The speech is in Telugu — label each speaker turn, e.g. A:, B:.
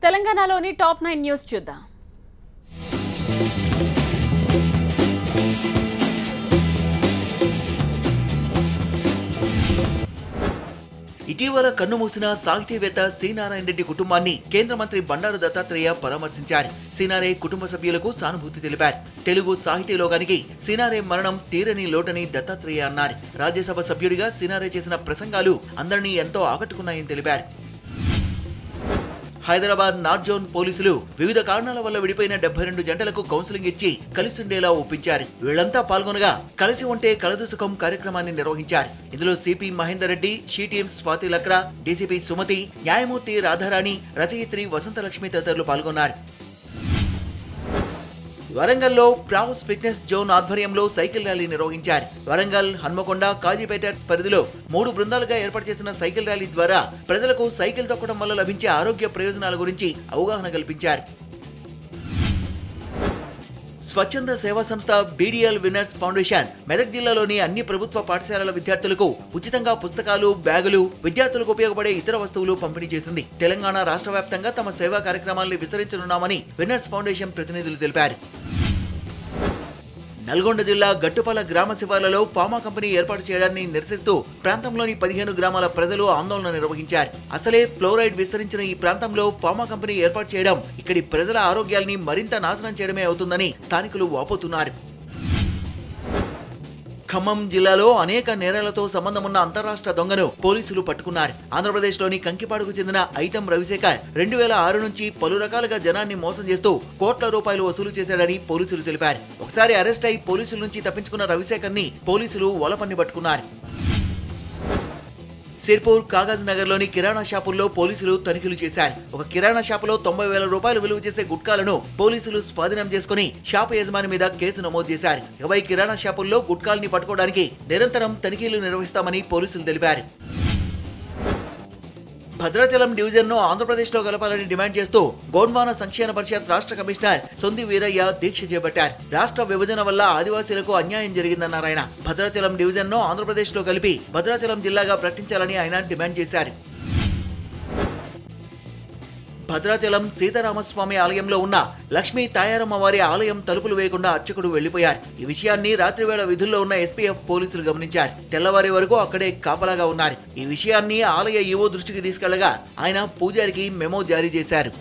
A: తెలంగాణలోని టాప్ 9 న్యూస్ చూద్దాం.
B: ఇటీవల కన్నుమూసిన సాహితీవేత్త సి నారాయణ రెడ్డి కుటుంబాన్ని కేంద్ర మంత్రి బండారు దత్తాత్రేయ పరామర్శించారు. సినారే కుటుంబ సభ్యులకు సానుభూతి తెలిపారు. తెలుగు సాహితీ లోకానికి సినారే మరణం తీరని లోటని దత్తాత్రేయ అన్నారు. రాజ్యసభ సభ్యుడిగా సినారే చేసిన ప్రసంగాలు అందరినీ ఎంతో ఆకట్టుకున్నాయని తెలిపారు. హైదరాబాద్ నార్త్ జోన్ పోలీసులు వివిధ కారణాల వల్ల విడిపోయిన 72 జంటలకు కౌన్సిలింగ్ ఇచ్చి కలిసుండేలా ఒప్పించారు. వీళ్లంతా పాల్గొనగా కలిసి ఉంటే కలదు సుఖం కార్యక్రమాన్ని నిర్వహించారు. ఇందులో CP Mahender Reddy, she team Swathi Lakra, DCP Sumathi, న్యాయమూర్తి రాధారాణి, రచయిత్రి వసంతలక్ష్మి తదితరులు పాల్గొన్నారు. వరంగల్లో ప్రావుస్ ఫిట్నెస్ జోన్ ఆధ్వర్యంలో సైకిల్ ర్యాలీ నిర్వహించారు. వరంగల్, హన్మకొండ, కాజీపేట పరిధిలో 3 బృందాలుగా ఏర్పాటు చేసిన సైకిల్ ర్యాలీ ద్వారా ప్రజలకు సైకిల్ తొక్కడం వల్ల లభించే ఆరోగ్య ప్రయోజనాల గురించి అవగాహన కల్పించారు. స్వచ్ఛంద సేవా సంస్థ బీడీఎల్ విన్నర్స్ ఫౌండేషన్ మెదక్ జిల్లాలోని అన్ని ప్రభుత్వ పాఠశాలల విద్యార్థులకు ఉచితంగా పుస్తకాలు, బ్యాగులు, విద్యార్థులకు ఉపయోగపడే ఇతర వస్తువులు పంపిణీ చేసింది. తెలంగాణ రాష్ట్ర వ్యాప్తంగా తమ సేవా కార్యక్రమాలను విస్తరించనున్నామని విన్నర్స్ ఫౌండేషన్ ప్రతినిధులు తెలిపారు. నల్గొండ జిల్లా గట్టుపల్ల గ్రామ శివార్లలో ఫార్మా కంపెనీ ఏర్పాటు చేయడాన్ని నిరసిస్తూ ప్రాంతంలోని 15 గ్రామాల ప్రజలు ఆందోళన నిర్వహించారు. అసలే ఫ్లోరైడ్ విస్తరించిన ఈ ప్రాంతంలో ఫార్మా కంపెనీ ఏర్పాటు చేయడం ఇక్కడి ప్రజల ఆరోగ్యాల్ని మరింత నాశనం చేయడమే అవుతుందని స్థానికులు వాపోతున్నారు. ఖమ్మం జిల్లాలో అనేక నేరాలతో సంబంధమున్న అంతరాష్ట్ర దొంగను పోలీసులు పట్టుకున్నారు. ఆంధ్రప్రదేశ్లోని కంకిపాడుకు చెందిన ఐతం రవిశేఖర్ 2006 నుంచి పలు రకాలుగా జనాన్ని మోసం చేస్తూ కోట్ల రూపాయలు వసూలు చేశాడని పోలీసులు తెలిపారు. ఒకసారి అరెస్ట్ అయి పోలీసుల నుంచి తప్పించుకున్న రవిశేఖర్ ని పోలీసులు వలపన్ని పట్టుకున్నారు. సిర్పూర్ కాగజ్ నగర్ లోని కిరాణా షాపుల్లో పోలీసులు తనిఖీలు చేశారు. ఒక కిరాణా షాపులో 90,000 రూపాయలు విలువ చేసే గుట్కాలను పోలీసులు స్వాధీనం చేసుకుని షాపు యజమాని మీద కేసు నమోదు చేశారు. 20 కిరాణా షాపుల్లో గుట్కాల్ని పట్టుకోవడానికి నిరంతరం తనిఖీలు నిర్వహిస్తామని పోలీసులు తెలిపారు. భద్రాచలం డివిజన్ ను ఆంధ్రప్రదేశ్ లో కలపాలని డిమాండ్ చేస్తూ గోండ్వాన సంక్షేమ పరిషత్ రాష్ట్ర కమిషనర్ సొంది వీరయ్య దీక్ష చేపట్టారు. రాష్ట్ర విభజన వల్ల ఆదివాసీలకు అన్యాయం జరిగిందన్నారు ఆయన. భద్రాచలం డివిజన్ ను ఆంధ్రప్రదేశ్ లో కలిపి భద్రాచలం జిల్లాగా ప్రకటించాలని ఆయన డిమాండ్ చేశారు. భద్రాచలం సీతారామస్వామి ఆలయంలో ఉన్న లక్ష్మీ తాయారమ్మ వారి ఆలయం తలుపులు వేయకుండా అర్చకుడు వెళ్లిపోయారు. ఈ విషయాన్ని రాత్రివేళ విధుల్లో ఉన్న ఎస్పీఎఫ్ పోలీసులు గమనించారు. తెల్లవారి వరకు అక్కడే కాపలాగా ఉన్నారు. ఈ విషయాన్ని ఆలయ ఈవో దృష్టికి తీసుకెళ్లగా ఆయన పూజారికి మెమో జారీ చేశారు.